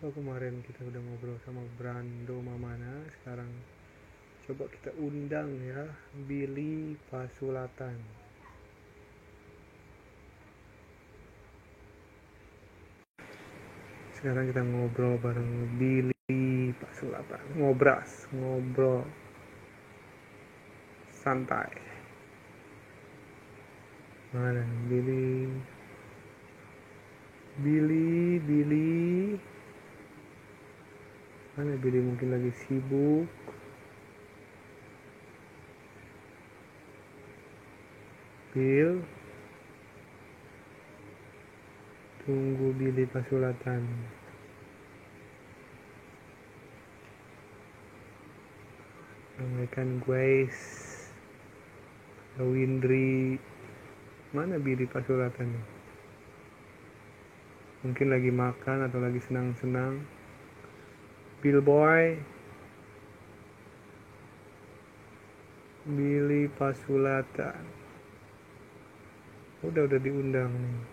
Kalau kemarin kita udah ngobrol sama Brando Mamana, sekarang coba kita undang ya Billy Pasulatan. Sekarang kita ngobrol bareng Billy Pasulatan. Ngobrol santai. Mana Billy? Mana Billy, mungkin lagi sibuk. Bill, tunggu Billy Pasulatan. Sampaikan Grace, Windri. Mana Billy Pasulatan? Mungkin lagi makan atau lagi senang-senang. Bill Boy, Billy Pasulatan. Udah diundang nih.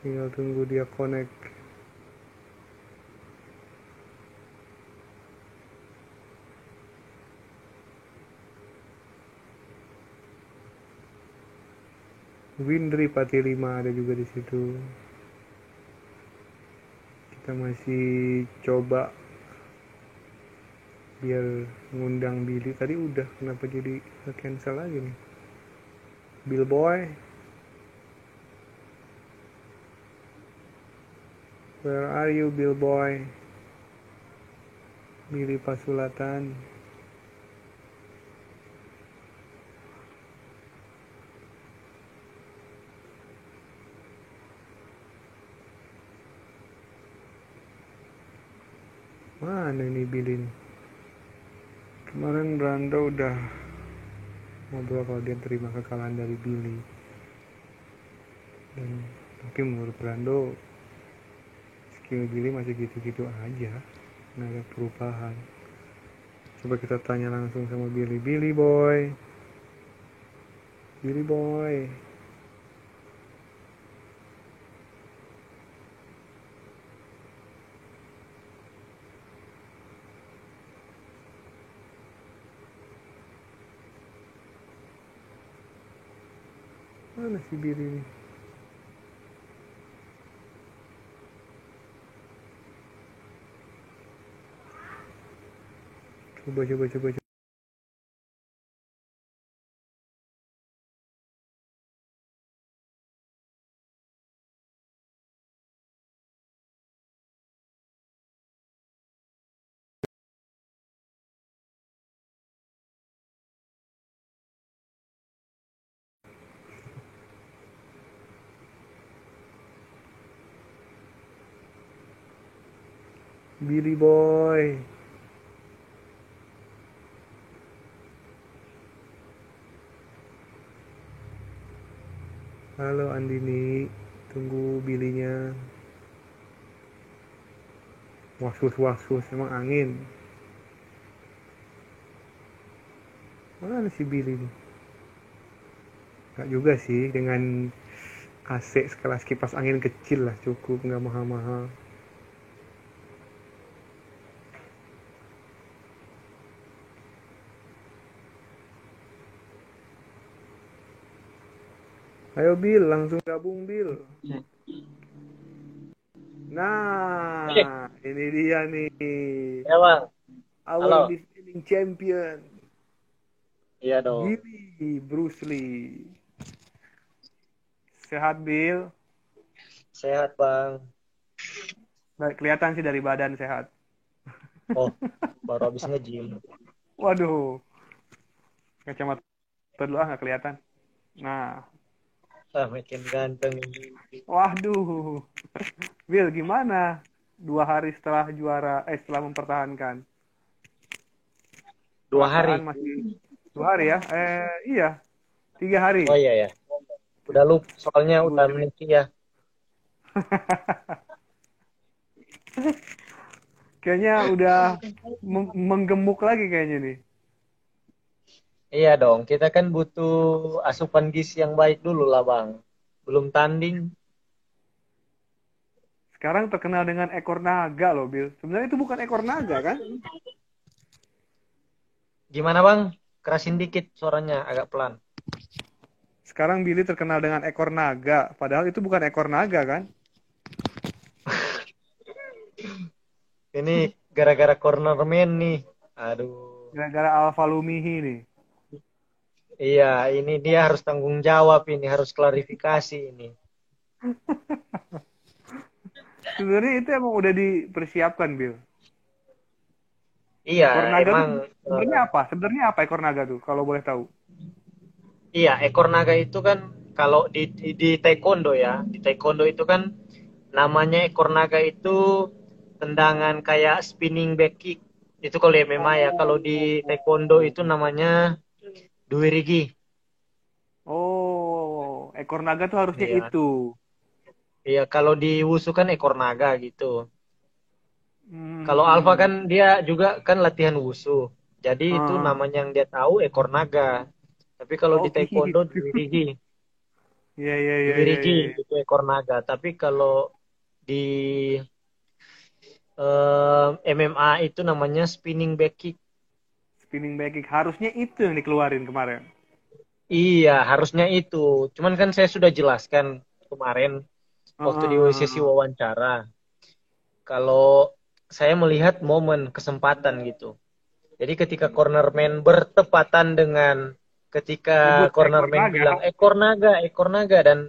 Tinggal tunggu dia connect. Windri Pati 5 ada juga di situ. Kita masih coba biar ngundang Billy. Tadi udah, kenapa jadi cancel lagi nih? Bill Boy, where are you Bill Boy? Billy Pasulatan. Mana ini Billy nih? Kemarin Brando udah ngobrol kalau dia terima kekalahan dari Billy. Dan tapi menurut Brando skill Billy masih gitu-gitu aja, nggak ada perubahan. Coba kita tanya langsung sama Billy. Billy Boy, mana si Billy nih? Coba. Billy Boy. Halo Andini, tunggu Billy-nya. Wasus, emang angin. Mana si Billy nih? Gak juga sih, dengan AC sekelas kipas angin kecil lah cukup, nggak mahal-mahal. Ayo Bill, langsung gabung Bill. Nah, ini dia nih. Ya bang, halo. Our defending champion, Iya dong. Billy Bruce Lee. Sehat Bill? Sehat bang. Baik, kelihatan sih dari badan sehat. Oh, baru habis nge-gym. Waduh, kacamata dulu nggak kelihatan. Nah, Ah, makin ganteng. waduh. Bill, gimana? 2 hari setelah juara, setelah mempertahankan. 2 hari. Perasaan masih 2 hari ya? Iya, 3 hari. Oh iya ya. Udah lupa soalnya Tunggu udah cerita. amnesia. Kayaknya udah menggemuk lagi kayaknya nih. Iya dong. Kita kan butuh asupan gizi yang baik dulu lah bang. Belum tanding. Sekarang terkenal dengan ekor naga loh, Bill. Sebenarnya itu bukan ekor naga kan? Gimana Bang? Kerasin dikit suaranya agak pelan. Sekarang Billy terkenal dengan ekor naga, padahal itu bukan ekor naga kan? Ini gara-gara corner man nih. Aduh. Gara-gara Alfa Lumihi nih. Iya, ini dia harus tanggung jawab ini, harus klarifikasi ini. Sebenarnya itu emang udah dipersiapkan, Bill. Iya, Ekor naga tuh emang sebenarnya apa? Sebenarnya apa ekor naga tuh kalau boleh tahu? iya, ekor naga itu kan kalau di taekwondo ya, di taekwondo itu kan namanya ekor naga itu tendangan kayak spinning back kick. Itu kalau di MMA ya, kalau di taekwondo itu namanya duirigi. Oh, ekor naga tuh harusnya Iya. itu. Iya, kalau di wushu kan ekor naga gitu. Kalau Alfa Hmm. kan dia juga kan latihan wushu. Jadi itu Ah, namanya yang dia tahu ekor naga. Tapi kalau di oh taekwondo gitu. duirigi. Iya iya iya iya Duirigi iya. itu ekor naga. Tapi kalau di MMA itu namanya spinning back kick. Spinning back kick harusnya itu yang dikeluarin kemarin. Iya, harusnya itu. Cuman kan saya sudah jelaskan kemarin Ah, waktu di ah, sesi ah, ah. wawancara. Kalau saya melihat momen kesempatan gitu. Jadi ketika cornerman bertepatan dengan ketika Nyebut ekor cornerman naga. bilang ekor naga dan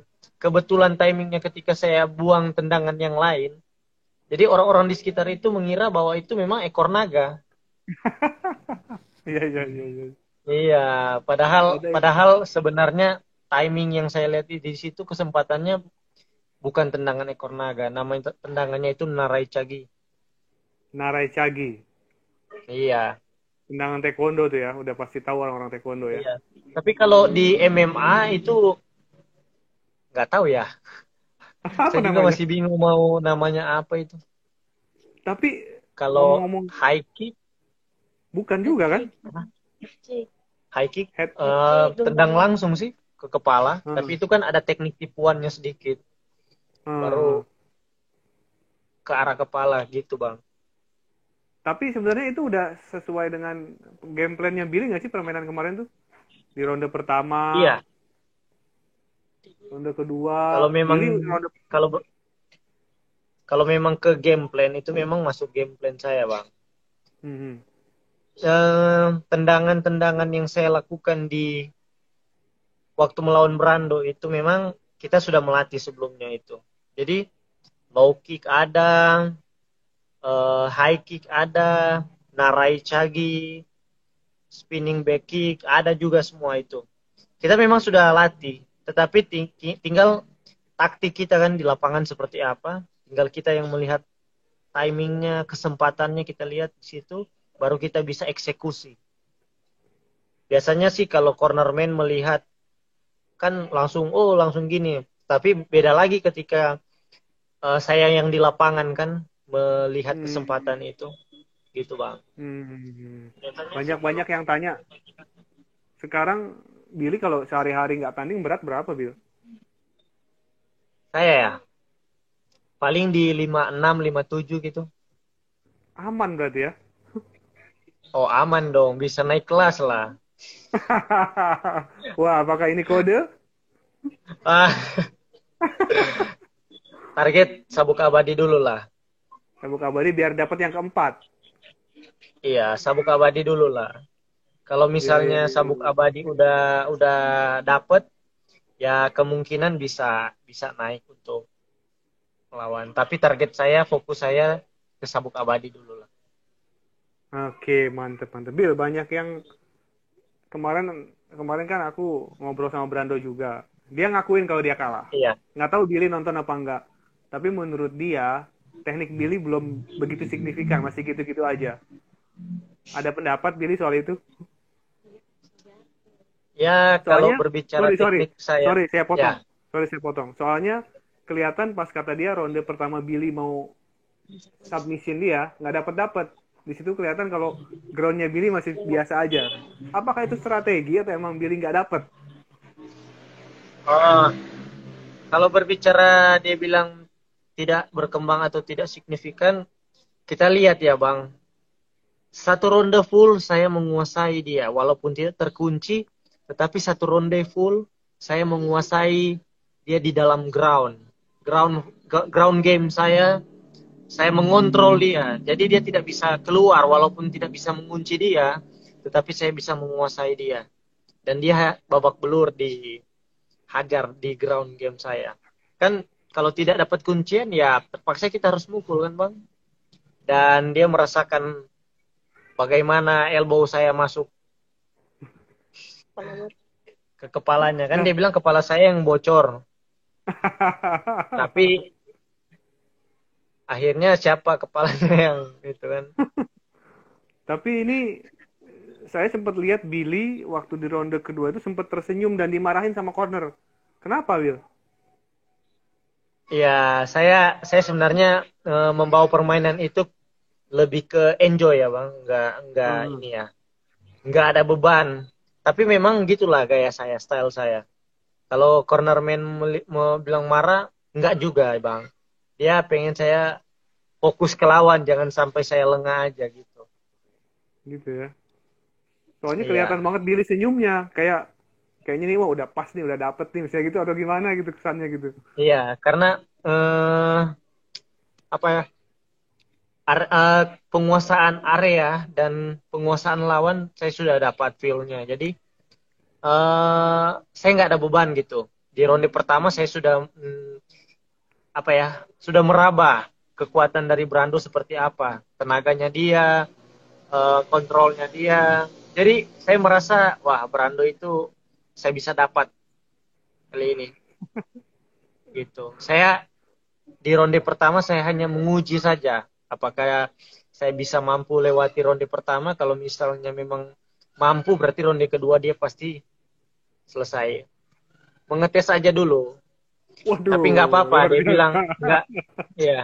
kebetulan timingnya ketika saya buang tendangan yang lain. Jadi orang-orang di sekitar itu mengira bahwa itu memang ekor naga. Iya iya iya iya. Iya, padahal Ada padahal sebenarnya timing yang saya lihat di situ kesempatannya bukan tendangan ekor naga, nama tendangannya itu narai cagi. Narai Cagi. Iya, Tendangan taekwondo tuh ya, udah pasti tahu orang-orang taekwondo ya. iya. Tapi kalau di MMA itu nggak tahu ya. Apa Saya juga namanya? masih bingung mau namanya apa itu. Tapi Kalau ngomong-ngomong high kick, bukan juga kan? high kick Head. tendang langsung sih ke kepala, tapi Heeh, itu kan ada teknik tipuannya sedikit, heeh. baru ke arah kepala gitu, Bang. Tapi sebenarnya itu udah sesuai dengan game plan-nya Billy nggak sih permainan kemarin tuh? Di ronde pertama, Iya, ronde kedua, kalau memang Billy ronde. kalau kalau memang ke game plan itu memang masuk game plan saya, Bang. Hmm. Tendangan-tendangan yang saya lakukan di waktu melawan Brando itu memang kita sudah melatih sebelumnya itu. Jadi low kick ada, high kick ada, narai cagi, spinning back kick ada juga semua itu. Kita memang sudah latih, tetapi tinggal taktik kita kan di lapangan seperti apa. Tinggal kita yang melihat timingnya, kesempatannya kita lihat di situ, baru kita bisa eksekusi. Biasanya sih kalau cornerman melihat kan langsung oh langsung gini. Tapi beda lagi ketika saya yang di lapangan kan melihat kesempatan Hmm. itu, gitu Bang. Hmm. Biasanya sih kalau Banyak yang tanya. Sekarang Billy kalau sehari-hari nggak tanding berat berapa, Bill? saya ya paling di 56, 57 gitu. Aman berarti ya? Oh aman dong, bisa naik kelas lah. Wah, apakah ini kode? Ah, target sabuk abadi dulu lah. Sabuk abadi biar dapat yang keempat. Iya, sabuk abadi dulu lah. Kalau Iya, iya, misalnya iya, sabuk iya. abadi udah dapet, ya kemungkinan bisa bisa naik untuk melawan. Tapi target saya, fokus saya ke sabuk abadi dulu lah. Oke, mantep, mantep. Bill, banyak yang kemarin kemarin kan aku ngobrol sama Brando juga. Dia ngakuin kalau dia kalah. Iya. Nggak tahu Billy nonton apa enggak. Tapi menurut dia, teknik Billy belum begitu signifikan, masih gitu-gitu aja. Ada pendapat Billy soal itu? Ya kalau Soalnya, berbicara sorry, sorry, teknik saya, sorry, saya ya, potong. Sorry, saya potong. Soalnya kelihatan pas kata dia ronde pertama Billy mau submission dia, nggak dapat dapat. Di situ kelihatan kalau groundnya Billy masih biasa aja. Apakah itu strategi atau emang Billy nggak dapat? oh, kalau berbicara dia bilang tidak berkembang atau tidak signifikan, kita lihat ya Bang, satu ronde full saya menguasai dia, walaupun tidak terkunci, tetapi satu ronde full saya menguasai dia di dalam ground game saya mengontrol dia. Jadi dia tidak bisa keluar, walaupun tidak bisa mengunci dia, tetapi saya bisa menguasai dia. Dan dia babak belur dihajar di ground game saya. Kan kalau tidak dapat kuncian ya terpaksa kita harus mukul kan Bang. Dan dia merasakan bagaimana elbow saya masuk ke kepalanya. Kan Nah, dia bilang kepala saya yang bocor. Tapi akhirnya siapa kepalanya yang itu kan. tapi ini saya sempat lihat Billy waktu di ronde kedua itu sempat tersenyum dan dimarahin sama corner. Kenapa, Will? Ya, saya sebenarnya membawa permainan itu lebih ke enjoy ya, Bang. Enggak Hmm. ini ya. Enggak ada beban. Tapi memang gitulah gaya saya, style saya. Kalau cornerman mau bilang marah, enggak juga, Bang. Dia pengen saya fokus ke lawan, jangan sampai saya lengah aja gitu. Gitu ya. Soalnya kelihatan Iya. banget Billy senyumnya, kayaknya nih wah udah pas nih, udah dapet nih misalnya gitu atau gimana gitu kesannya gitu. Iya, karena apa ya? Penguasaan area dan penguasaan lawan saya sudah dapat feel-nya. Jadi saya nggak ada beban gitu. Di ronde pertama saya sudah apa ya, sudah meraba kekuatan dari Brando seperti apa, tenaganya dia, kontrolnya dia. Jadi saya merasa wah Brando itu saya bisa dapat kali ini gitu. Saya di ronde pertama saya hanya menguji saja apakah saya bisa mampu lewati ronde pertama. Kalau misalnya memang mampu berarti ronde kedua dia pasti selesai. Mengetes aja dulu. Tapi nggak Waduh, apa-apa. luar Dia biasa. bilang nggak, ya.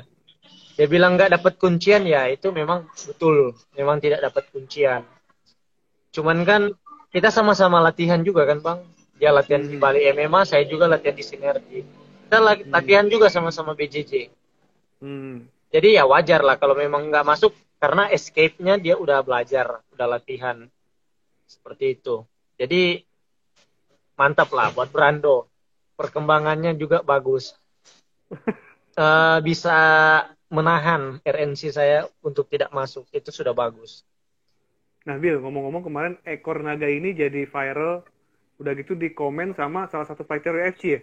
Dia bilang nggak dapat kuncian ya itu memang betul. Memang tidak dapat kuncian. Cuman kan kita sama-sama latihan juga kan Bang. Dia latihan di Mhm, Bali MMA, saya juga latihan di Sinergi. Kita mhm, latihan juga sama-sama BJJ. mhm. Jadi ya wajar lah kalau memang nggak masuk karena escape-nya dia udah belajar, udah latihan seperti itu. Jadi mantap lah buat Brando. Perkembangannya juga bagus. Bisa menahan RNC saya untuk tidak masuk. Itu sudah bagus. Nah, Bill, ngomong-ngomong kemarin ekor naga ini jadi viral, udah gitu di komen sama salah satu fighter UFC ya.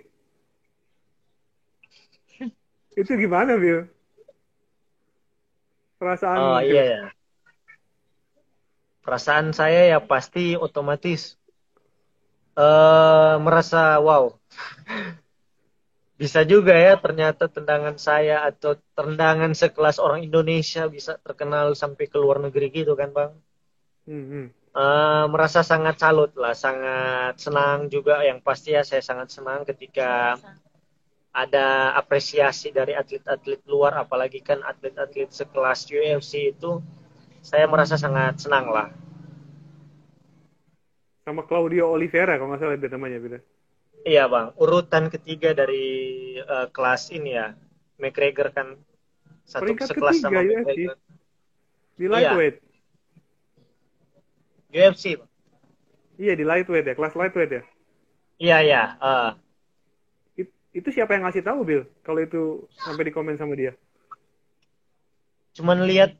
Itu gimana, Bill? Oh Perasaan, iya Bill? ya. Perasaan saya ya pasti otomatis merasa wow. Bisa juga ya ternyata tendangan saya atau tendangan sekelas orang Indonesia bisa terkenal sampai ke luar negeri gitu kan Bang. Mhm. Merasa sangat salut lah, sangat senang juga. Yang pasti ya saya sangat senang ketika ada apresiasi dari atlet-atlet luar, apalagi kan atlet-atlet sekelas UFC itu, saya merasa sangat senang lah. Sama Claudio Oliveira kalau nggak salah itu namanya, Bill. Iya bang, urutan ketiga dari kelas ini ya, McGregor kan satu Peringkat sekelas ketiga sama UFC McGregor. di Iya, lightweight. UFC. Bang. Iya, di lightweight ya, kelas lightweight ya. Iya iya. Itu siapa yang ngasih tahu, Bill? Kalau itu sampai di komen sama dia. Cuman lihat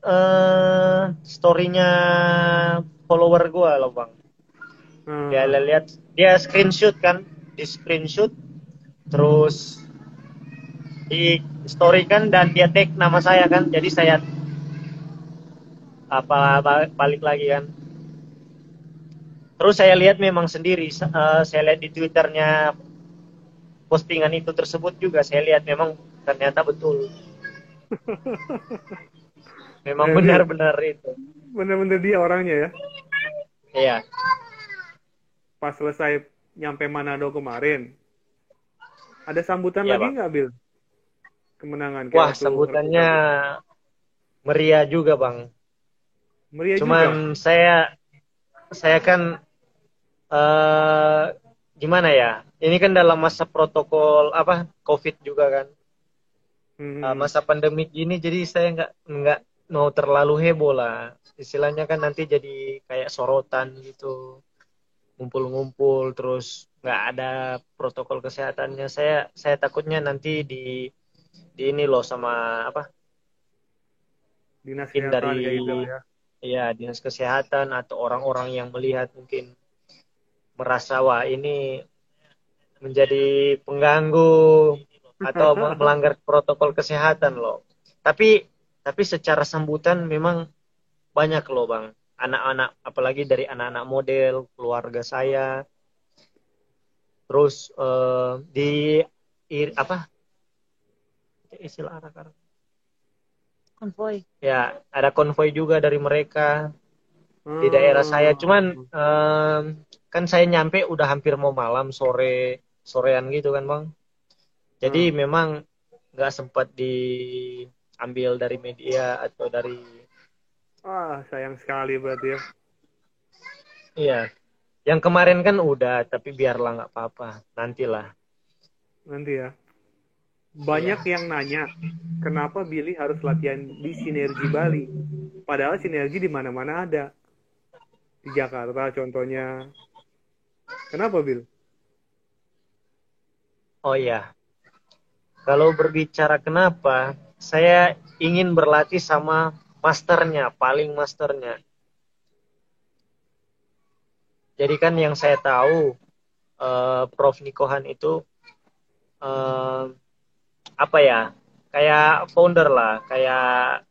storynya follower gue loh bang. Dia Hmm. lihat dia screenshot kan, di screenshot terus di story kan dan dia tag nama saya kan, jadi saya apa balik lagi kan. Terus saya lihat memang sendiri, saya lihat di twitternya postingan itu tersebut juga saya lihat memang ternyata betul, memang Bill, benar-benar itu. bener-bener dia orangnya ya. Iya, Pas selesai nyampe Manado kemarin, ada sambutan iya lagi bang. nggak, Bill? Kemenangan kayak Wah waktu sambutannya rebut-rebut. meriah juga bang. Meriah Cuman juga. saya kan eh gimana ya? Ini kan dalam masa protokol apa COVID juga kan. Hmm. masa pandemi gini, jadi saya nggak mau terlalu heboh lah. Istilahnya kan nanti jadi kayak sorotan gitu, ngumpul-ngumpul terus nggak ada protokol kesehatannya. Saya takutnya nanti di ini loh sama apa? Dinas Mungkin kesehatan dari kayak gitu ya. ya dinas kesehatan atau orang-orang yang melihat mungkin merasa wah ini menjadi pengganggu atau melanggar protokol kesehatan loh. Tapi secara sambutan memang banyak loh Bang. Anak-anak apalagi dari anak-anak model, keluarga saya. Terus apa istilah arak-arak konvoy. Ya, ada konvoy juga dari mereka di daerah saya. Cuman Hmm. kan saya nyampe udah hampir mau malam, sorean gitu kan Bang. Jadi Hmm. memang nggak sempat diambil dari media atau dari Ah, sayang sekali berarti ya. iya. Yang kemarin kan udah, tapi biarlah nggak apa-apa. Nantilah. Nanti ya. Iya. Banyak yang nanya, kenapa Billy harus latihan di Sinergi Bali? Padahal sinergi di mana-mana ada. Di Jakarta contohnya. Kenapa, Bill? Oh ya, kalau berbicara kenapa, saya ingin berlatih sama masternya, paling masternya. Jadi kan yang saya tahu, Prof. Nikohan itu eh, apa ya, kayak founder lah, kayak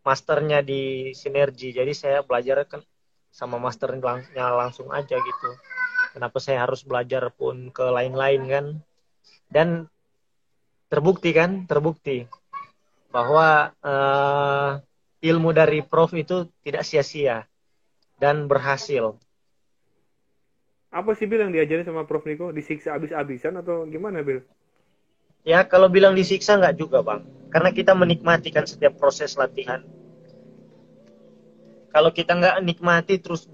masternya di sinergi. Jadi saya belajar kan sama masternya langsung aja gitu. Kenapa saya harus belajar pun ke lain-lain kan? Dan terbukti kan, terbukti bahwa ilmu dari Prof itu tidak sia-sia dan berhasil. Apa sih, Bill, yang diajarin sama Prof. Niko? Disiksa abis-abisan atau gimana, Bill? Ya kalau bilang disiksa nggak juga bang, karena kita menikmati kan setiap proses latihan. Kalau kita nggak nikmati terus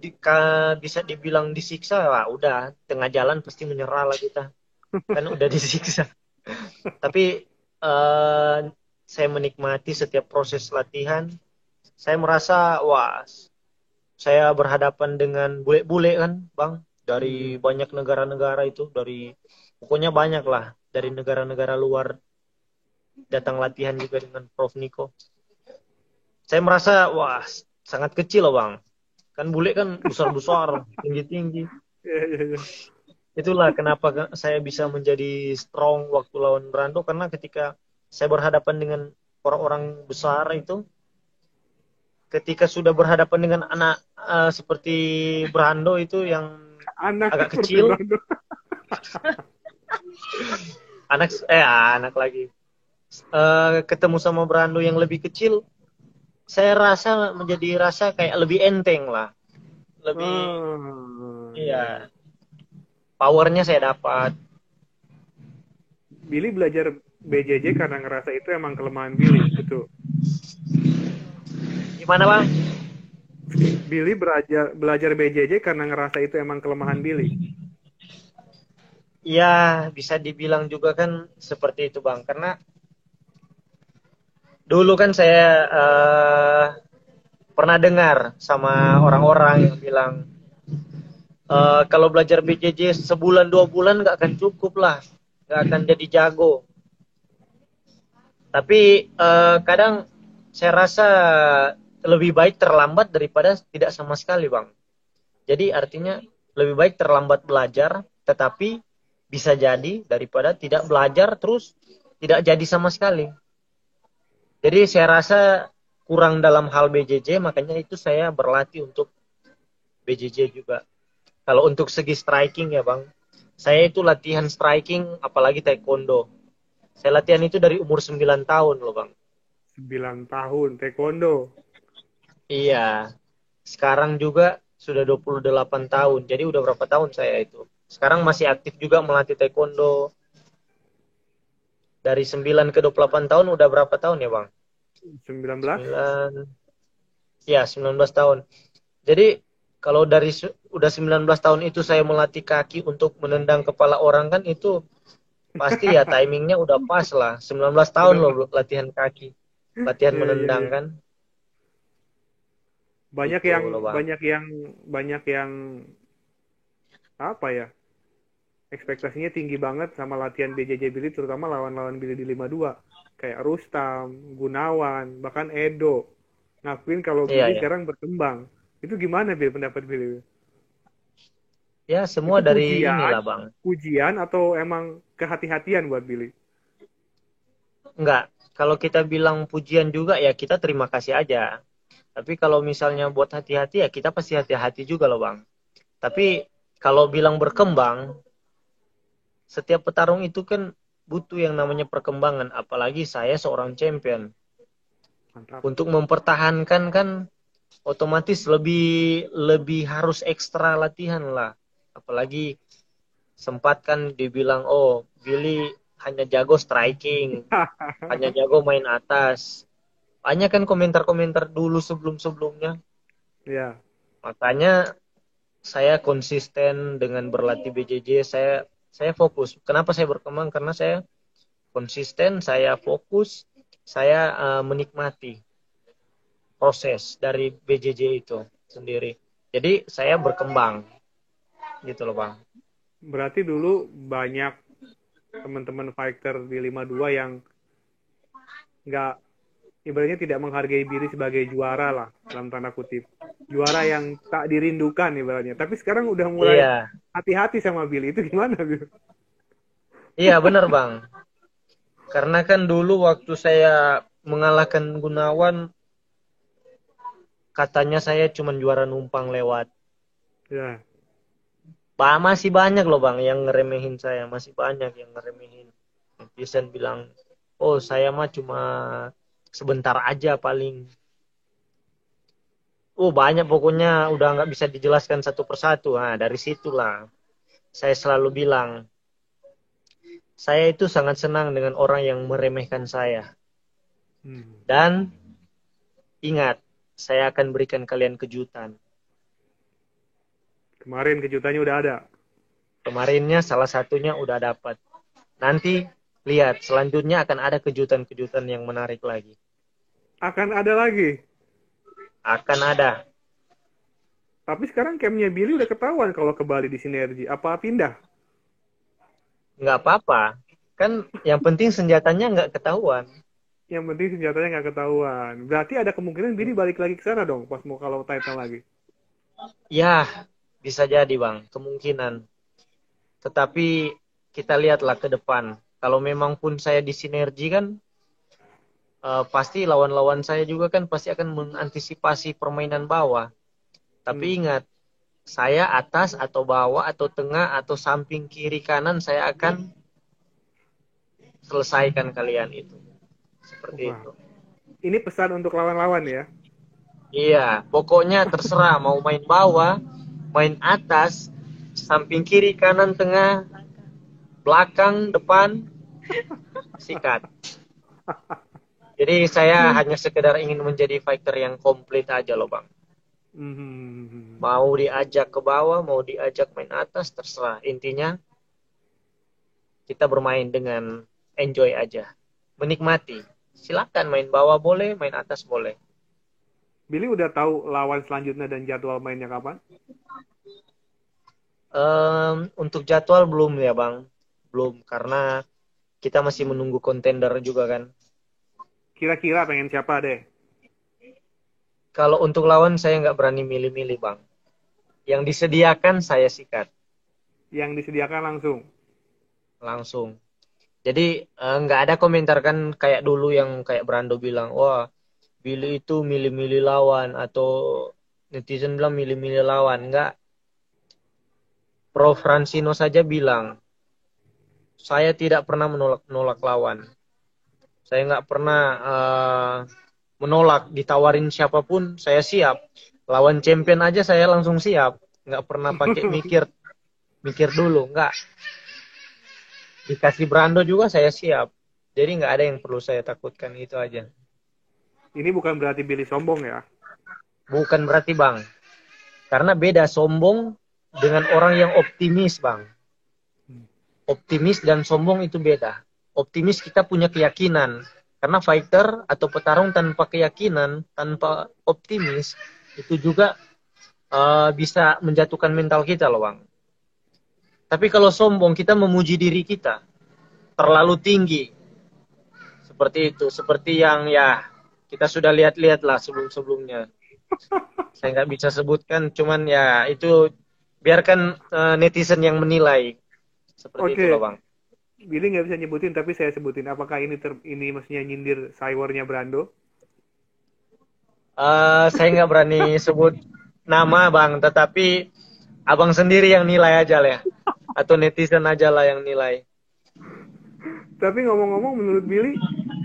bisa dibilang disiksa, wah udah tengah jalan pasti menyerah lah kita. Kan udah disiksa. Tapi eh, saya menikmati setiap proses latihan. Saya merasa wah saya berhadapan dengan bule-bule kan bang, dari Hmm. banyak negara-negara itu, dari pokoknya banyak lah dari negara-negara luar datang latihan juga dengan Prof Niko. Saya merasa wah sangat kecil loh bang, kan bule kan besar-besar, tinggi-tinggi. Iya, iya, iya. Itulah kenapa saya bisa menjadi strong waktu lawan Brando, karena ketika saya berhadapan dengan orang-orang besar itu, ketika sudah berhadapan dengan anak seperti Brando itu yang Anak agak seperti kecil, Brando. anak lagi, ketemu sama Brando yang lebih kecil, saya rasa menjadi rasa kayak lebih enteng lah, lebih Oh, iya, iya. iya powernya saya dapat. Billy belajar BJJ karena ngerasa itu emang kelemahan Billy, betul. Gimana bang? Billy belajar BJJ karena ngerasa itu emang kelemahan Billy. Ya bisa dibilang juga kan seperti itu bang, karena dulu kan saya pernah dengar sama orang-orang yang bilang kalau belajar BJJ sebulan 2 bulan nggak akan cukup lah, nggak akan jadi jago. Tapi kadang saya rasa lebih baik terlambat daripada tidak sama sekali, Bang. Jadi artinya lebih baik terlambat belajar, tetapi bisa jadi daripada tidak belajar terus tidak jadi sama sekali. Jadi saya rasa kurang dalam hal BJJ, makanya itu saya berlatih untuk BJJ juga. Kalau untuk segi striking ya Bang, saya itu latihan striking apalagi taekwondo. Saya latihan itu dari umur 9 tahun loh Bang. 9 tahun taekwondo. Iya, sekarang juga sudah 28 tahun. Jadi udah berapa tahun saya itu. Sekarang masih aktif juga melatih taekwondo. Dari 9 ke 28 tahun udah berapa tahun ya Bang? 19. 9, ya 19 tahun. Jadi kalau dari udah 19 tahun itu saya melatih kaki untuk menendang kepala orang kan itu Pasti ya timingnya udah pas lah. 19 tahun Udah loh Pak. latihan kaki. Latihan Iya, iya, menendang iya. kan. Banyak Itu yang loh bang. banyak yang banyak yang apa ya? Ekspektasinya tinggi banget sama latihan BJJ Billy, terutama lawan-lawan Billy di 52. Kayak Rustam, Gunawan, bahkan Edo. Ngakuin kalau Iya Billy ya. sekarang berkembang. Itu gimana Bill, pendapat Billy? Ya semua Itu dari inilah bang. pujian atau emang kehati-hatian buat Billy? Enggak. Kalau kita bilang pujian juga ya kita terima kasih aja. Tapi kalau misalnya buat hati-hati ya kita pasti hati-hati juga loh bang. Tapi kalau bilang berkembang, setiap petarung itu kan butuh yang namanya perkembangan. Apalagi saya seorang champion. Mantap. Untuk mempertahankan kan otomatis lebih lebih harus ekstra latihan lah. Apalagi sempat kan dibilang, oh Billy hanya jago striking, hanya jago main atas. Banyak kan komentar-komentar dulu sebelum-sebelumnya. Ya. Makanya saya konsisten dengan berlatih BJJ. Saya fokus. Kenapa saya berkembang? Karena saya konsisten, saya fokus, saya menikmati proses dari BJJ itu sendiri. Jadi saya berkembang gitu loh bang. Berarti dulu banyak teman-teman fighter di 52 yang nggak, ibaratnya tidak menghargai diri sebagai juara lah, dalam tanda kutip. Juara yang tak dirindukan ibaratnya. Tapi sekarang udah mulai Iya, hati-hati sama Billy. Itu gimana, Bill? iya benar bang. Karena kan dulu waktu saya mengalahkan Gunawan, katanya saya cuma juara numpang lewat. Ya. Masih banyak loh bang yang ngeremehin saya, masih banyak yang ngeremehin. Netizen bilang, oh saya mah cuma sebentar aja paling. Oh banyak pokoknya udah nggak bisa dijelaskan satu persatu. Nah dari situlah saya selalu bilang, saya itu sangat senang dengan orang yang meremehkan saya. Hmm. Dan ingat, saya akan berikan kalian kejutan. Kemarin kejutannya udah ada. Kemarinnya salah satunya udah dapat. Nanti lihat, selanjutnya akan ada kejutan-kejutan yang menarik lagi. Akan ada lagi. Akan ada. Tapi sekarang campnya Billy udah ketahuan kalau ke Bali di Sinergi. Apa pindah? Nggak apa-apa. Kan yang penting senjatanya nggak ketahuan. Yang penting senjatanya nggak ketahuan. Berarti ada kemungkinan Billy balik lagi ke sana dong pas mau kalau title lagi. Ya, bisa jadi bang, kemungkinan. Tetapi kita lihatlah ke depan. Kalau memang pun saya di sinergi kan, pasti lawan-lawan saya juga kan pasti akan mengantisipasi permainan bawah. Tapi Hmm. ingat, saya atas atau bawah atau tengah atau samping kiri kanan saya akan selesaikan kalian itu. Seperti Wah, itu. ini pesan untuk lawan-lawan ya. Iya, pokoknya terserah mau main bawah, main atas, samping kiri, kanan, tengah, belakang, depan, sikat. Jadi saya hanya sekedar ingin menjadi fighter yang komplit aja loh bang. Hmm. Mau diajak ke bawah, mau diajak main atas, terserah. Intinya kita bermain dengan enjoy aja. Menikmati. Silakan main bawah boleh, main atas boleh. Billy udah tahu lawan selanjutnya dan jadwal mainnya kapan? Untuk jadwal belum ya bang. Belum, karena kita masih menunggu kontender juga kan. Kira-kira pengen siapa deh? Kalau untuk lawan saya nggak berani milih-milih bang. Yang disediakan saya sikat Yang disediakan langsung. langsung. Jadi nggak ada komentar kan kayak dulu yang kayak Brando bilang, wah Billy itu milih-milih lawan atau netizen bilang milih-milih lawan. Nggak. Prof. Francino saja bilang, saya tidak pernah menolak lawan. Saya nggak pernah menolak ditawarin siapapun, saya siap. Lawan champion aja saya langsung siap. Nggak pernah pakai mikir mikir dulu, nggak. Dikasih Brando juga saya siap. Jadi nggak ada yang perlu saya takutkan, itu aja. Ini bukan berarti Billy sombong ya. Bukan berarti bang, karena beda sombong dengan orang yang optimis bang. Optimis dan sombong itu beda. Optimis kita punya keyakinan. Karena fighter atau petarung tanpa keyakinan, tanpa optimis, itu juga bisa menjatuhkan mental kita loh Bang. Tapi kalau sombong, kita memuji diri kita. Terlalu tinggi. Seperti itu. Seperti yang ya kita sudah lihat-lihat lah sebelum-sebelumnya. Saya nggak bisa sebutkan, cuman ya itu biarkan netizen yang menilai. Seperti itu Oke, loh Bang. Billy nggak bisa nyebutin, tapi saya sebutin. Apakah ini maksudnya nyindir cywarnya Brando? Saya nggak berani sebut nama Bang, tetapi Abang sendiri yang nilai aja lah ya. Atau netizen aja lah yang nilai. Tapi ngomong-ngomong, menurut Billy,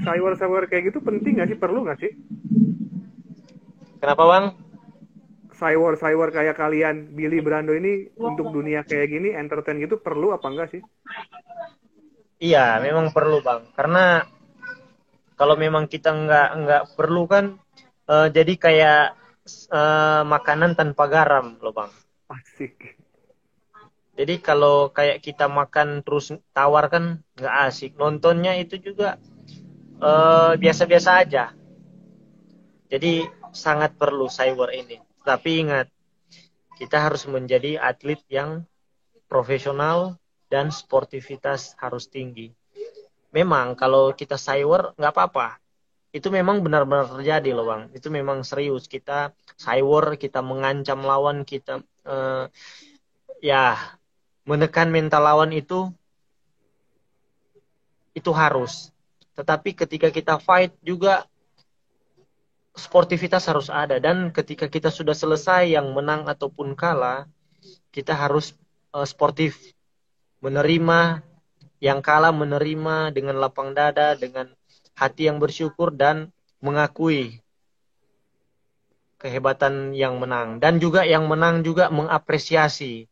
cywar kayak gitu penting nggak sih? Perlu nggak sih? Kenapa Bang? Cywar kayak kalian, Billy Brando ini untuk dunia kayak gini, entertain gitu perlu apa enggak sih? Iya, memang perlu Bang. Karena kalau memang kita nggak perlu kan, jadi kayak makanan tanpa garam loh Bang. Asik. Jadi kalau kayak kita makan terus tawar kan nggak asik. Nontonnya itu juga biasa-biasa aja. Jadi sangat perlu cyber ini. Tapi ingat, kita harus menjadi atlet yang profesional dan sportivitas harus tinggi. Memang kalau kita cyber nggak apa-apa. Itu memang benar-benar terjadi loh Bang. Itu memang serius. Kita cyber, kita mengancam lawan, kita ya menekan mental lawan itu harus. Tetapi ketika kita fight juga sportivitas harus ada, dan ketika kita sudah selesai yang menang ataupun kalah, kita harus sportif, menerima yang kalah, menerima dengan lapang dada, dengan hati yang bersyukur dan mengakui kehebatan yang menang, dan juga yang menang juga mengapresiasi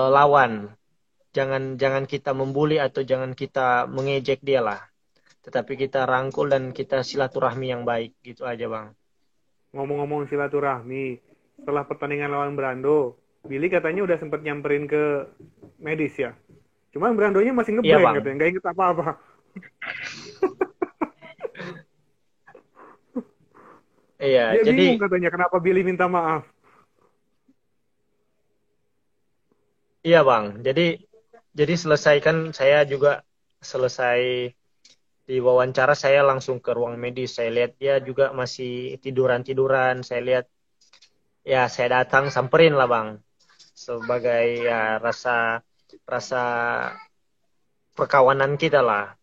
lawan. Jangan kita membuli atau jangan kita mengejek dia lah. Tetapi kita rangkul dan kita silaturahmi yang baik. Gitu aja Bang. Ngomong-ngomong silaturahmi, setelah pertandingan lawan Brando, Billy katanya udah sempat nyamperin ke medis ya. Cuman Brandonya masih Iya ngeblank Bang. katanya, nggak inget apa-apa. Iya, Dia jadi bingung katanya kenapa Billy minta maaf. iya Bang. Jadi selesaikan, saya juga selesai di wawancara, saya langsung ke ruang medis. Saya lihat dia juga masih tiduran-tiduran. Saya lihat, ya saya datang samperin lah Bang. Sebagai ya rasa rasa perkawanan kita lah.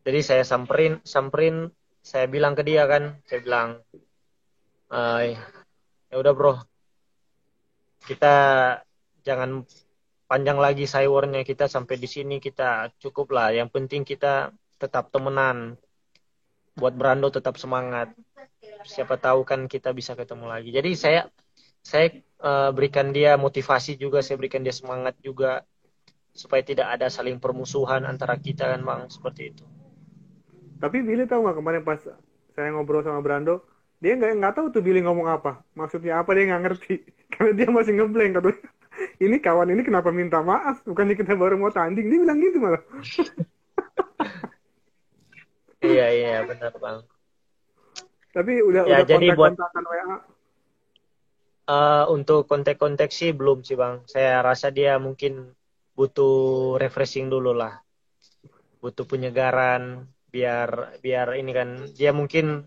Jadi saya samperin, saya bilang ke dia kan, saya bilang, ya udah bro, kita jangan panjang lagi sayurnya, kita sampai di sini kita cukup lah. Yang penting kita tetap temenan, buat Brando tetap semangat. Siapa tahu kan kita bisa ketemu lagi. Jadi saya berikan dia motivasi juga, saya berikan dia semangat juga supaya tidak ada saling permusuhan antara kita kan Bang, seperti itu. Tapi Billy tahu nggak kemarin pas saya ngobrol sama Brando, dia nggak tahu tuh Billy ngomong apa. Maksudnya apa dia nggak ngerti. Karena dia masih ngeblank katanya. Ini kawan ini kenapa minta maaf? Bukannya kita baru mau tanding. Dia bilang gitu malah. Iya iya benar Bang. Tapi Ya udah jadi buat kontak-kontakan WA. untuk kontak-kontak sih belum sih Bang. Saya rasa dia mungkin butuh refreshing dulu lah, butuh penyegaran, biar biar ini kan dia mungkin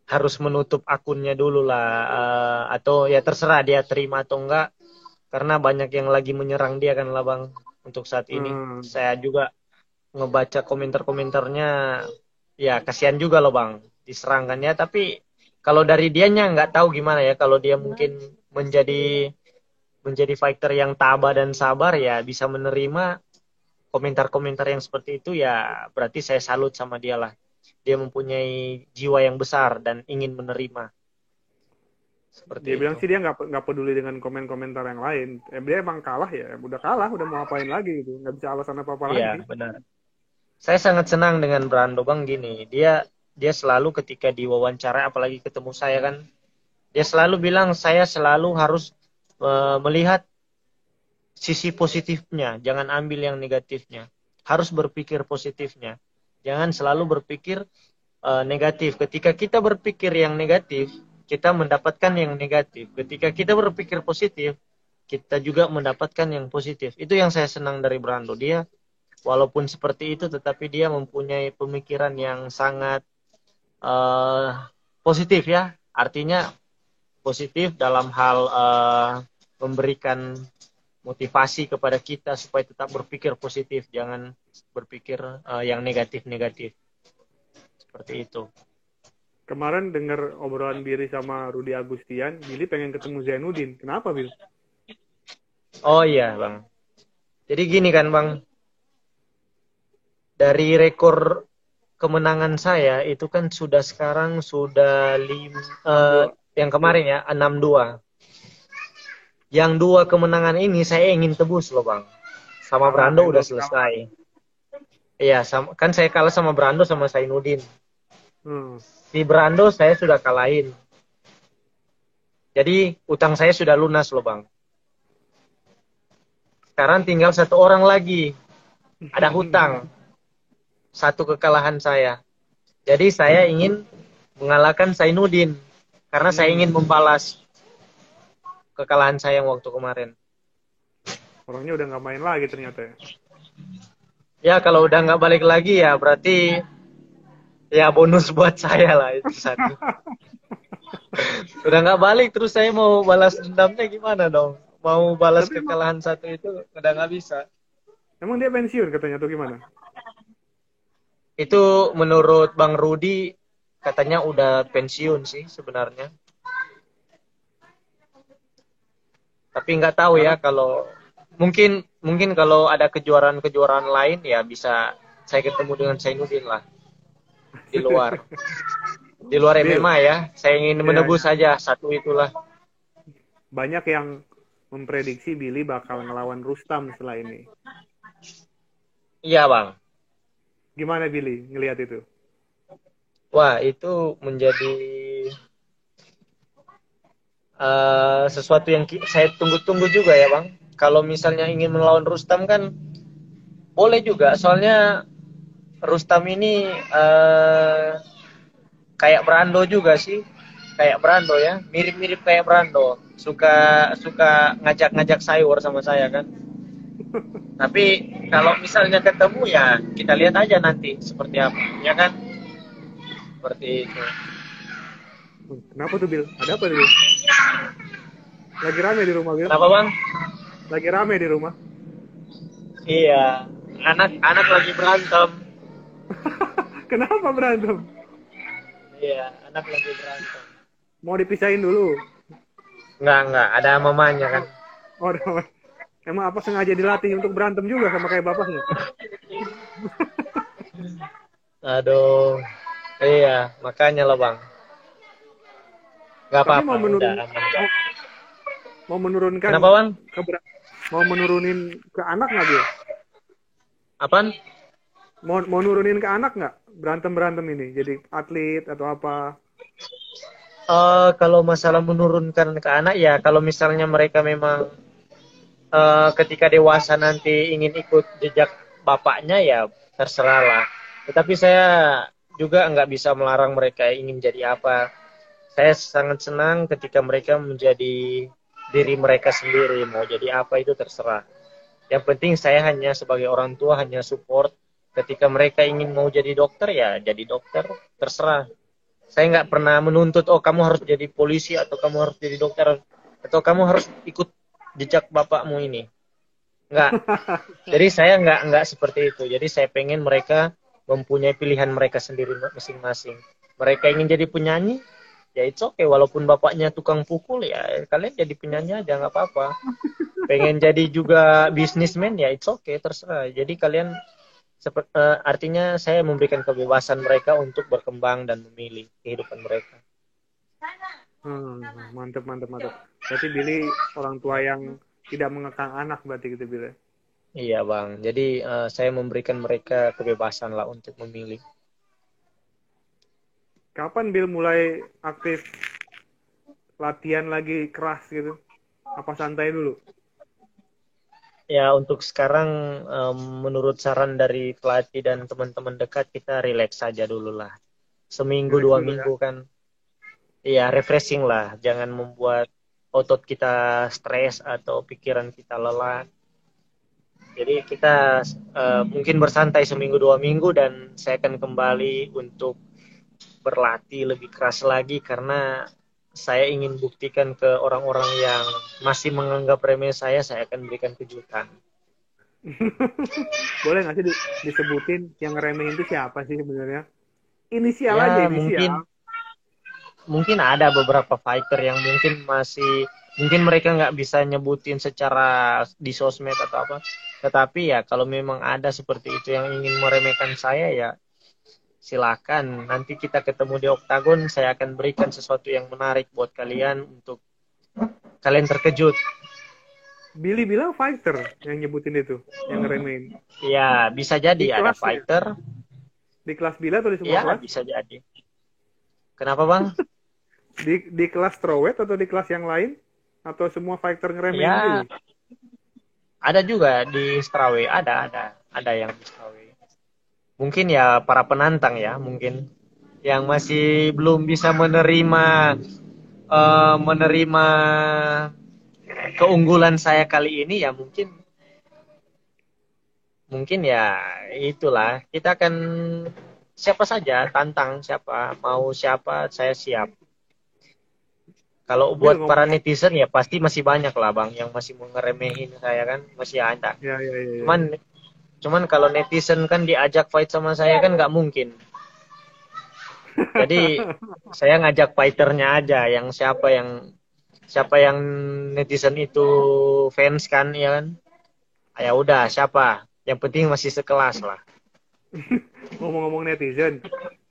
harus menutup akunnya dulu lah, atau ya terserah dia terima atau enggak, karena banyak yang lagi menyerang dia kan lah Bang untuk saat ini. Hmm. Saya juga ngebaca komentar-komentarnya, ya kasihan juga loh Bang diserangkan ya, tapi kalau dari dianya nggak tahu gimana ya, kalau dia mungkin menjadi menjadi fighter yang tabah dan sabar, ya bisa menerima komentar-komentar yang seperti itu, ya berarti saya salut sama dia lah. Dia mempunyai jiwa yang besar dan ingin menerima. Seperti Dia bilang itu. sih dia nggak peduli dengan komen-komentar yang lain. Dia emang kalah ya, udah kalah, udah mau apain lagi gitu. Nggak bisa alasan apa-apa Iya, lagi. benar. Saya sangat senang dengan Brando Bang gini. Dia selalu ketika diwawancara, apalagi ketemu saya kan, dia selalu bilang saya selalu harus melihat sisi positifnya, jangan ambil yang negatifnya. Harus berpikir positifnya. Jangan selalu berpikir negatif. Ketika kita berpikir yang negatif, kita mendapatkan yang negatif. Ketika kita berpikir positif, kita juga mendapatkan yang positif. Itu yang saya senang dari Brando. Dia walaupun seperti itu, tetapi dia mempunyai pemikiran yang sangat positif ya. Artinya positif dalam hal memberikan motivasi kepada kita supaya tetap berpikir positif, jangan berpikir yang negatif-negatif. Seperti itu. Kemarin dengar obrolan Billy sama Rudi Agustian, Billy pengen ketemu Zainuddin. Kenapa, Bil? Oh iya, Bang. Jadi gini kan, Bang. Dari rekor kemenangan saya itu kan sekarang sudah 62. yang kemarin ya 6-2. Yang 2 kemenangan ini saya ingin tebus loh, Bang. Sama Kalah, Brando yang udah dua kalah. selesai. Iya, kan saya kalah sama Brando sama Zainuddin. Hmm. Di Brando saya sudah kalahin. Jadi utang saya sudah lunas loh, Bang. Sekarang tinggal 1 orang lagi. Ada hutang. 1 kekalahan saya. Jadi saya ingin mengalahkan Zainuddin. Karena saya ingin membalas kekalahan saya yang waktu kemarin. Orangnya udah nggak main lagi ternyata ya. Ya kalau udah nggak balik lagi ya berarti ya bonus buat saya lah itu 1. Udah nggak balik terus saya mau balas dendamnya gimana dong? Mau balas Tapi emang, kekalahan 1 itu udah nggak bisa. emang dia pensiun katanya tuh gimana? Itu menurut Bang Rudi katanya udah pensiun sih sebenarnya. Tapi nggak tahu Karena ya kalau mungkin kalau ada kejuaraan-kejuaraan lain ya bisa saya ketemu dengan Zainuddin lah di luar. Di luar Bil, MMA ya. Saya ingin ya, menebus ya. saja 1 itulah. Banyak yang memprediksi Billy bakal ngelawan Rustam setelah ini. Iya, Bang. Gimana Billy ngelihat itu? Wah, itu menjadi sesuatu yang saya tunggu-tunggu juga ya, Bang. Kalau misalnya ingin melawan Rustam kan boleh juga. Soalnya Rustam ini kayak Brando juga sih. Kayak Brando ya, mirip-mirip kayak Brando. Suka suka ngajak-ngajak sayur sama saya kan. Tapi kalau misalnya ketemu ya kita lihat aja nanti seperti apa, ya kan? Seperti itu. Kenapa tuh Bil? Ada apa tuh Bil? Lagi rame di rumah Bil? Kenapa, Bang? Lagi rame di rumah? Iya, anak-anak lagi berantem. Kenapa berantem? Iya, anak lagi berantem. Mau dipisahin dulu? Enggak, ada mamanya kan. Oh, emang apa sengaja dilatih untuk berantem juga sama kayak bapaknya? Aduh, iya, makanya lah bang. Gak Tapi apa-apa, udah aman. mau menurunkan Kenapa bang? mau menurunin ke anak nggak Bil? Apaan? Mau nurunin ke anak nggak berantem ini? Jadi atlet atau apa? Kalau masalah menurunkan ke anak ya, kalau misalnya mereka memang ketika dewasa nanti ingin ikut jejak bapaknya ya terserah lah. Tetapi saya juga nggak bisa melarang mereka ingin jadi apa. Saya sangat senang ketika mereka menjadi diri mereka sendiri, mau jadi apa itu terserah. Yang penting saya hanya sebagai orang tua hanya support. Ketika mereka ingin mau jadi dokter ya jadi dokter, terserah. Saya nggak pernah menuntut, oh kamu harus jadi polisi atau kamu harus jadi dokter atau kamu harus ikut jejak bapakmu ini. Nggak. Jadi saya nggak seperti itu. Jadi saya pengen mereka mempunyai pilihan mereka sendiri masing-masing. Mereka ingin jadi penyanyi, ya it's okay. Walaupun bapaknya tukang pukul, ya kalian jadi penyanyi aja nggak apa-apa. Pengen jadi juga bisnismen, ya it's okay, terserah. Jadi kalian artinya saya memberikan kebebasan mereka untuk berkembang dan memilih kehidupan mereka. Mantep, mantep, mantep. Berarti Billy orang tua yang tidak mengekang anak berarti gitu Billy. Iya bang, jadi saya memberikan mereka kebebasan lah untuk memilih. Kapan Bill mulai aktif latihan lagi keras gitu? Apa santai dulu? Ya untuk sekarang menurut saran dari pelatih dan teman-teman dekat kita relax saja dulu lah. Seminggu Relax dua dulu ya. minggu kan, ya refreshing lah. Jangan membuat otot kita stres atau pikiran kita lelah. Jadi kita mungkin bersantai seminggu dua minggu dan saya akan kembali untuk berlatih lebih keras lagi karena saya ingin buktikan ke orang-orang yang masih menganggap remeh saya akan berikan kejutan. Boleh nggak sih disebutin yang ngeremehin itu siapa sih sebenarnya? Inisial aja, Ya inisial. mungkin ada beberapa fighter yang mungkin mereka nggak bisa nyebutin secara di sosmed atau apa. Tetapi ya kalau memang ada seperti itu yang ingin meremehkan saya ya silakan. Nanti kita ketemu di Oktagon, saya akan berikan sesuatu yang menarik buat kalian untuk kalian terkejut. Billy bilang fighter yang nyebutin itu, yang ngeremehin. Ya, bisa jadi Di ada kelasnya, fighter. di kelas Bila atau di semua Ya, kelas? bisa jadi. Kenapa, Bang? Di kelas strawweight atau di kelas yang lain? Atau semua fighter ngeremehin Ya, Billy? ada juga di Strawe, ada yang di Strawe. Mungkin ya para penantang ya, mungkin yang masih belum bisa menerima keunggulan saya kali ini ya mungkin mungkin ya itulah kita akan siapa saja tantang siapa mau siapa saya siap. Kalau Bill buat para ngomong-ngomong, netizen ya pasti masih banyak lah bang yang masih mau ngeremehin saya kan masih ada. ya, ya, ya, Cuman ya. cuman kalau netizen kan diajak fight sama saya kan nggak mungkin. Jadi saya ngajak fighternya aja yang siapa yang netizen itu fans kan ya kan. Ya udah siapa yang penting masih sekelas lah. Ngomong-ngomong netizen,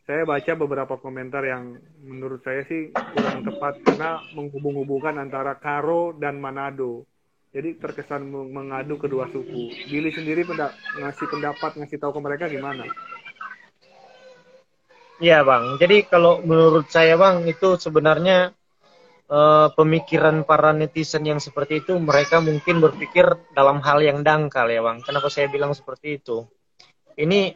saya baca beberapa komentar yang menurut saya sih kurang tepat karena menghubung-hubungkan antara Karo dan Manado. Jadi terkesan mengadu kedua suku. Billy sendiri ngasih pendapat, ngasih tahu ke mereka gimana? Iya bang. Jadi kalau menurut saya bang itu sebenarnya pemikiran para netizen yang seperti itu mereka mungkin berpikir dalam hal yang dangkal ya bang. Kenapa saya bilang seperti itu? Ini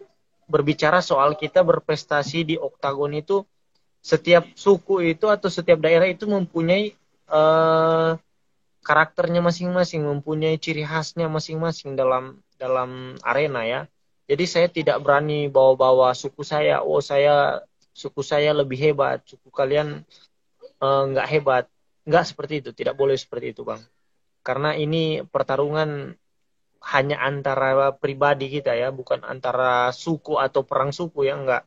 berbicara soal kita berprestasi di oktagon itu setiap suku itu atau setiap daerah itu mempunyai eh, karakternya masing-masing, mempunyai ciri khasnya masing-masing dalam dalam arena ya. Jadi saya tidak berani bawa-bawa suku saya. Oh suku saya lebih hebat, suku kalian nggak hebat. Nggak seperti itu, tidak boleh seperti itu bang. Karena ini pertarungan hanya antara pribadi kita ya, bukan antara suku atau perang suku ya enggak.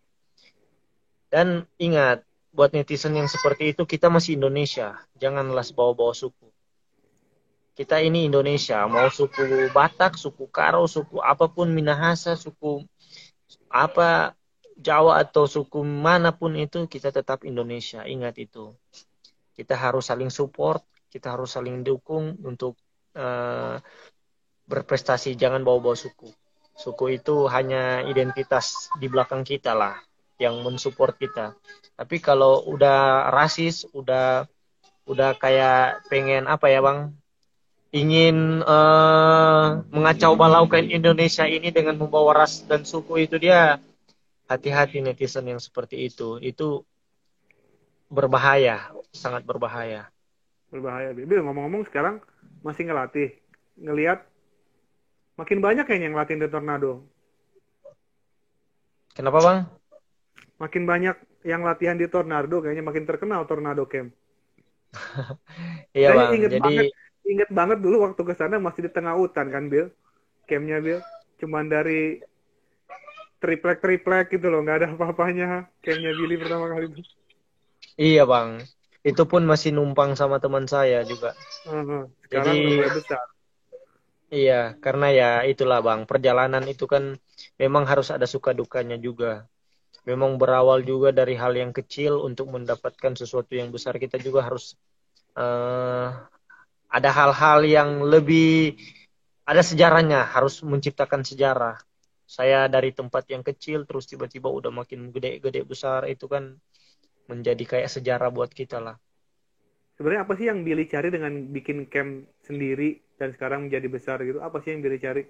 Dan ingat, buat netizen yang seperti itu kita masih Indonesia, janganlah bawa-bawa suku. Kita ini Indonesia, mau suku Batak, suku Karo, suku apapun Minahasa, suku apa Jawa atau suku manapun itu kita tetap Indonesia. Ingat itu. Kita harus saling support, kita harus saling dukung untuk uh, berprestasi. Jangan bawa-bawa suku. Suku itu hanya identitas di belakang kita lah yang mensupport kita. Tapi kalau udah rasis, udah kayak pengen apa ya bang? Ingin mengacau balaukan Indonesia ini dengan membawa ras dan suku itu dia hati-hati netizen yang seperti itu berbahaya sangat berbahaya. Berbahaya. Bill, ngomong-ngomong sekarang masih ngelatih. Ngelihat makin banyak kayaknya yang ngelatin di Tornado. Kenapa bang? Makin banyak yang latihan di Tornado, kayaknya makin terkenal Tornado Camp. Iya Saya bang jadi inget banget dulu waktu ke sana masih di tengah hutan kan, Bill. Campnya Bill, cuman dari triplek gitu loh, nggak ada apa-apanya. Campnya Billy pertama kali itu. iya bang itu pun masih numpang sama teman saya juga. Sekarang udah Jadi mulai besar. iya karena ya itulah bang perjalanan itu kan memang harus ada suka dukanya juga. Memang berawal juga dari hal yang kecil untuk mendapatkan sesuatu yang besar kita juga harus eh, ada hal-hal yang lebih ada sejarahnya harus menciptakan sejarah. Saya dari tempat yang kecil terus tiba-tiba udah makin gede-gede besar itu kan menjadi kayak sejarah buat kita lah. Sebenarnya apa sih yang Billy cari dengan bikin camp sendiri dan sekarang menjadi besar gitu? Apa sih yang Billy cari?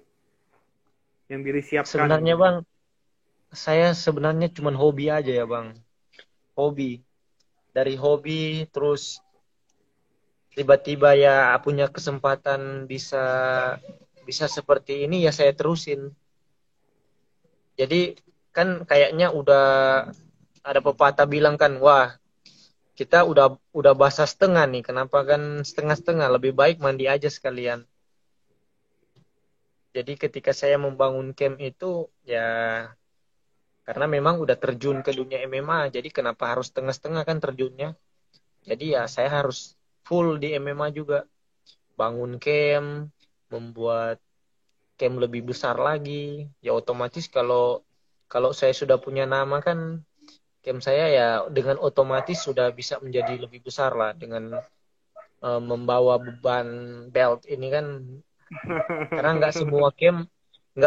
Yang Billy siapkan Sebenarnya gitu? Bang, saya sebenarnya cuma hobi aja ya Bang. Hobi. Dari hobi terus tiba-tiba ya punya kesempatan bisa bisa seperti ini ya saya terusin. Jadi kan kayaknya udah ada pepatah bilang kan, wah kita udah basah setengah nih, kenapa kan setengah-setengah? Lebih baik mandi aja sekalian. Jadi ketika saya membangun camp itu ya karena memang udah terjun ke dunia MMA, jadi kenapa harus setengah-setengah kan terjunnya? Jadi ya saya harus full di MMA juga, bangun camp, membuat camp lebih besar lagi. Ya otomatis kalau kalau saya sudah punya nama kan camp saya ya dengan otomatis sudah bisa menjadi lebih besar lah dengan membawa beban belt ini kan karena nggak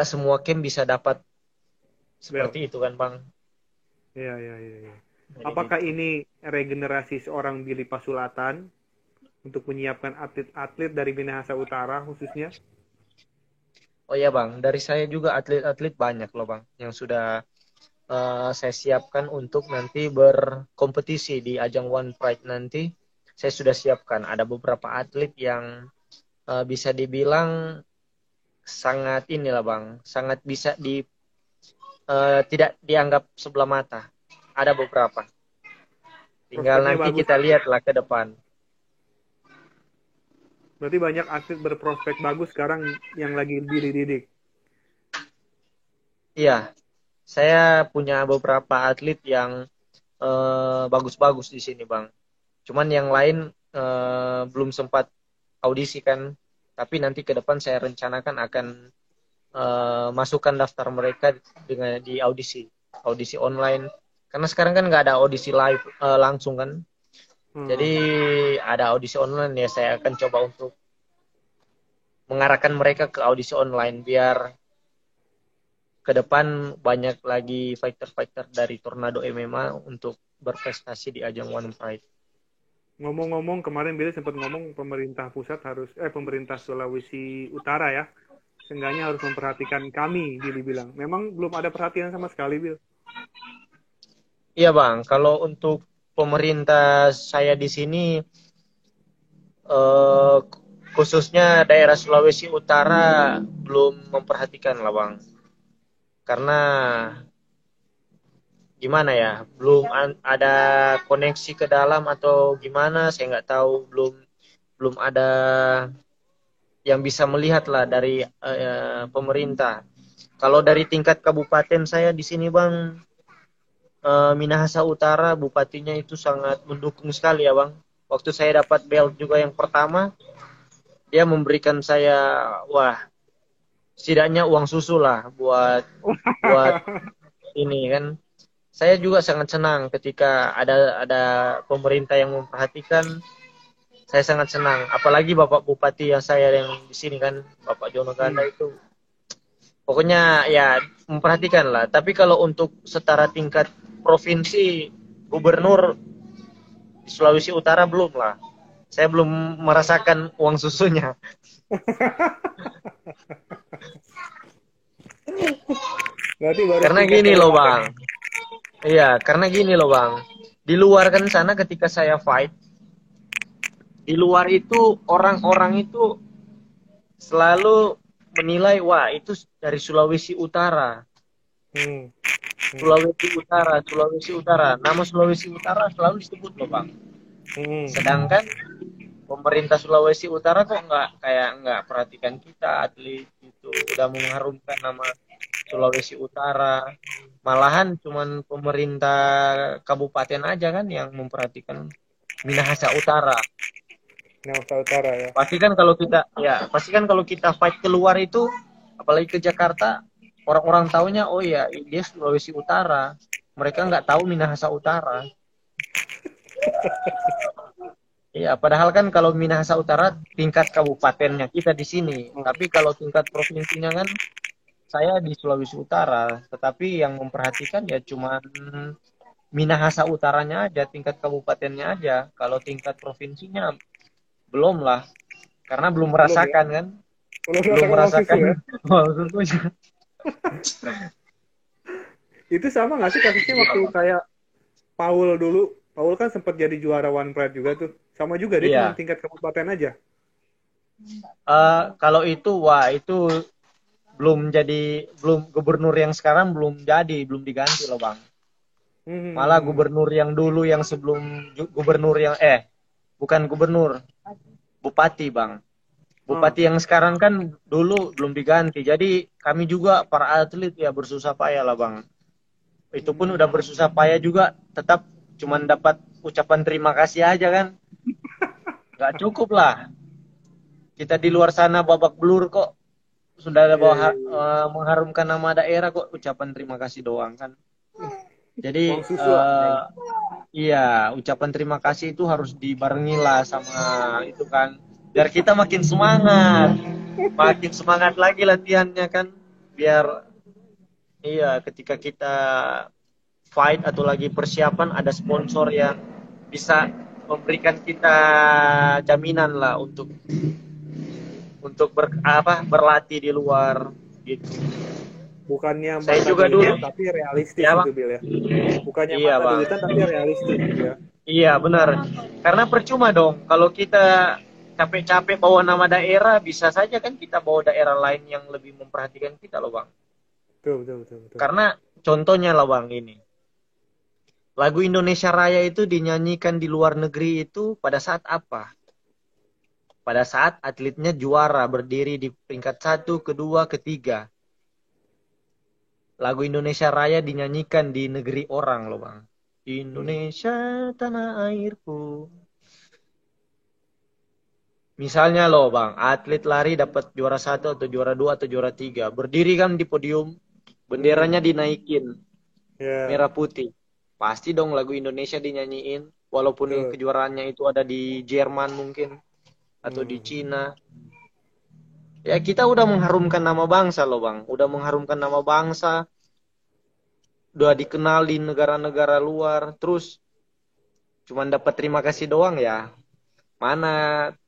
semua camp bisa dapat Bel. seperti itu kan Bang. Iya, iya, iya, iya. Jadi Apakah gitu. ini regenerasi seorang Billy Pasulatan untuk menyiapkan atlet-atlet dari Minahasa Utara khususnya? Oh ya Bang, dari saya juga atlet-atlet banyak loh Bang yang sudah saya siapkan untuk nanti berkompetisi di ajang One Pride nanti. Saya sudah siapkan ada beberapa atlet yang bisa dibilang sangat inilah Bang, sangat bisa tidak dianggap sebelah mata. Ada beberapa. Tinggal Prospeknya nanti bagus kita ya. lihatlah ke depan. Berarti banyak atlet berprospek bagus sekarang yang lagi Billy didik. Iya, saya punya beberapa atlet yang bagus-bagus di sini, Bang. Cuman yang lain belum sempat audisi kan. Tapi nanti ke depan saya rencanakan akan masukkan daftar mereka dengan di audisi online. Karena sekarang kan nggak ada audisi live langsung kan. Jadi Hmm. ada audisi online ya saya akan coba untuk mengarahkan mereka ke audisi online biar ke depan banyak lagi fighter-fighter dari Tornado MMA untuk berprestasi di ajang One Pride. Ngomong-ngomong, kemarin Billy sempat ngomong pemerintah pusat harus, pemerintah Sulawesi Utara ya, seenggaknya harus memperhatikan kami, Billy bilang. Memang belum ada perhatian sama sekali, Bill. Iya Bang, kalau untuk pemerintah saya di sini eh, khususnya daerah Sulawesi Utara belum memperhatikan lah Bang. Karena gimana ya, belum ada koneksi ke dalam atau gimana, saya nggak tahu, belum belum ada yang bisa melihat lah dari pemerintah. Kalau dari tingkat kabupaten saya di sini Bang, Minahasa Utara, bupatinya itu sangat mendukung sekali ya Bang. Waktu saya dapat belt juga yang pertama, dia memberikan saya, wah, setidaknya uang susu lah buat ini kan. Saya juga sangat senang ketika ada pemerintah yang memperhatikan. Saya sangat senang. Apalagi Bapak Bupati yang saya yang di sini kan, Bapak Jono Ganda Hmm. itu. Pokoknya ya memperhatikan lah. Tapi kalau untuk setara tingkat provinsi, gubernur di Sulawesi Utara belum lah. Saya belum merasakan uang susunya. Berarti baru Karena tingkat gini loh kabupaten. Bang. Iya, karena gini loh Bang. Di luar kan sana ketika saya fight, di luar itu orang-orang itu selalu menilai, wah itu dari Sulawesi Utara. Hmm. Hmm. Sulawesi Utara, Sulawesi Utara. Nama Sulawesi Utara selalu disebut loh Bang. Hmm. Sedangkan pemerintah Sulawesi Utara kok nggak perhatikan kita atlet itu udah mengharumkan nama Sulawesi Utara. Malahan cuman pemerintah kabupaten aja kan yang memperhatikan Minahasa Utara. Minahasa Utara ya. Pasti kan kalau kita fight keluar itu apalagi ke Jakarta orang-orang taunya oh ya dia Sulawesi Utara. Mereka nggak tahu Minahasa Utara. Iya, padahal kan kalau Minahasa Utara tingkat kabupatennya kita di sini, Hmm. tapi kalau tingkat provinsinya kan saya di Sulawesi Utara, tetapi yang memperhatikan ya cuma Minahasa utaranya aja, tingkat kabupatennya aja. Kalau tingkat provinsinya belum lah, karena belum Belum ya? merasakan kan, Belum belum merasakan uang susu merasakan ya? uang susunya. Itu sama nggak sih kasusnya waktu kayak Paul dulu? Paul kan sempat jadi juara One Pride juga tuh. Sama juga, dia cuma Iya. tingkat kabupaten aja. Kalau itu, wah itu belum gubernur yang sekarang belum jadi, belum diganti loh bang. Malah Hmm. gubernur yang dulu yang sebelum gubernur yang bukan gubernur, bupati bang. Oh. Bupati yang sekarang kan dulu belum diganti. Jadi kami juga para atlet ya bersusah payah lah bang. Itu pun udah bersusah payah juga, tetap cuman dapat ucapan terima kasih aja kan. Gak cukup lah. Kita di luar sana babak belur kok sudah ada Iya, iya, iya. mengharumkan nama daerah kok ucapan terima kasih doang kan. Jadi Uang susu apalagi. iya, ucapan terima kasih itu harus dibarengi lah sama itu kan. Biar kita makin semangat lagi latihannya kan. Biar iya, ketika kita fight atau lagi persiapan ada sponsor yang bisa memberikan kita jaminan lah untuk berlatih di luar gitu. Bukannya Saya mata juga dulu duitan, tapi realistis ya itu, bang. Bil ya. Bukannya Iya mata bang. duitan, tapi realistis gitu ya. Iya benar. Karena percuma dong kalau kita capek-capek bawa nama daerah, bisa saja kan kita bawa daerah lain yang lebih memperhatikan kita loh bang. Betul, betul, betul, betul. Karena contohnya lah bang ini. Lagu Indonesia Raya itu dinyanyikan di luar negeri itu pada saat apa? Pada saat atletnya juara, berdiri di peringkat 1, kedua, ketiga. Lagu Indonesia Raya dinyanyikan di negeri orang loh bang. Indonesia tanah airku. Misalnya loh bang, atlet lari dapat juara 1 atau juara 2 atau juara 3. Berdiri kan di podium, benderanya Hmm. dinaikin, Ya, merah putih. Pasti dong lagu Indonesia dinyanyiin, walaupun betul. kejuaraannya itu ada di Jerman mungkin, atau di Hmm. Cina. Ya kita udah mengharumkan nama bangsa loh bang, udah mengharumkan nama bangsa, udah dikenal di negara-negara luar, terus cuman dapat terima kasih doang ya. Mana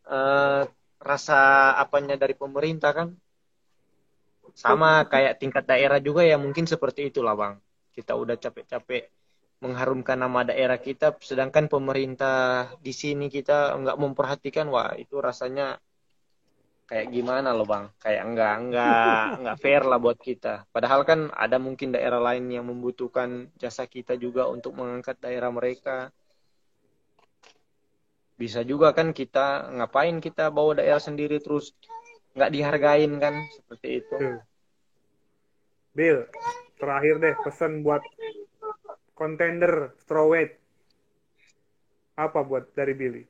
eh, rasa apanya dari pemerintah kan? Sama kayak tingkat daerah juga ya mungkin seperti itulah bang. Kita udah capek-capek mengharumkan nama daerah kita, sedangkan pemerintah di sini kita nggak memperhatikan, wah itu rasanya kayak gimana loh bang? Kayak nggak fair lah buat kita. Padahal kan ada mungkin daerah lain yang membutuhkan jasa kita juga untuk mengangkat daerah mereka. Bisa juga kan kita ngapain kita bawa daerah sendiri terus nggak dihargain kan seperti itu. Betul. Bil, terakhir deh pesan buat kontender strawweight. Apa buat dari Billy?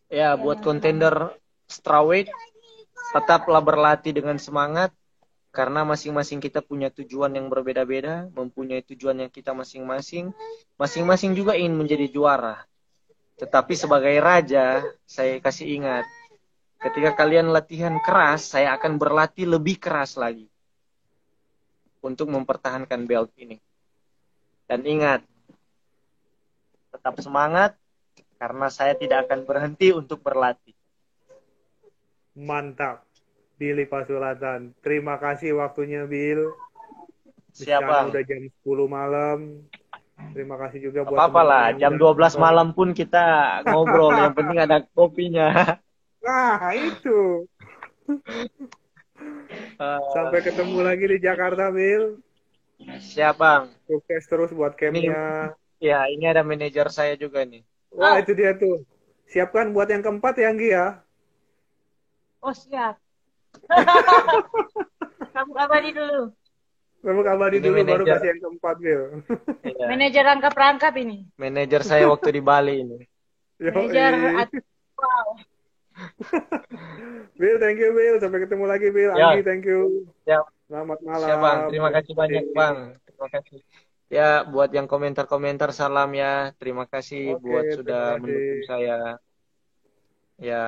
Ya buat kontender strawweight tetaplah berlatih dengan semangat karena masing-masing kita punya tujuan yang berbeda-beda, mempunyai tujuan yang kita masing-masing. Masing-masing juga ingin menjadi juara. Tetapi sebagai raja, saya kasih ingat, ketika kalian latihan keras, saya akan berlatih lebih keras lagi untuk mempertahankan belt ini. Dan ingat, tetap semangat karena saya tidak akan berhenti untuk berlatih. Mantap. Billy Pasulatan. Terima kasih waktunya, Bill. Di Siap sana bang. udah jam 10 malam. Terima kasih juga buat Apa-apa lah, teman-teman yang jam udah 12 nonton. malam pun kita ngobrol, yang penting ada kopinya. Nah, itu. Sampai ketemu lagi di Jakarta, Bill. Siap bang. Sukses terus buat Ini campnya. ya, ini ada manajer saya juga nih. Wah, itu dia tuh. Siapkan buat yang keempat ya, Anggi ya. Oh siap. Kamu abadi dulu. Kamu kabari Ini dulu baru manajer, kasih yang keempat, Bill. ya, Manajer rangkap-rangkap ini. manajer saya waktu di Bali ini. Manajer Yoi. wow. Bill, thank you, Bill. Sampai ketemu lagi, Bill. Anggi, Ya, thank you. siap, Selamat siap bang. malam. Terima kasih banyak bang. Terima kasih. Ya, buat yang komentar-komentar salam ya. Terima kasih Oke, buat terima sudah kasih. mendukung saya. Ya.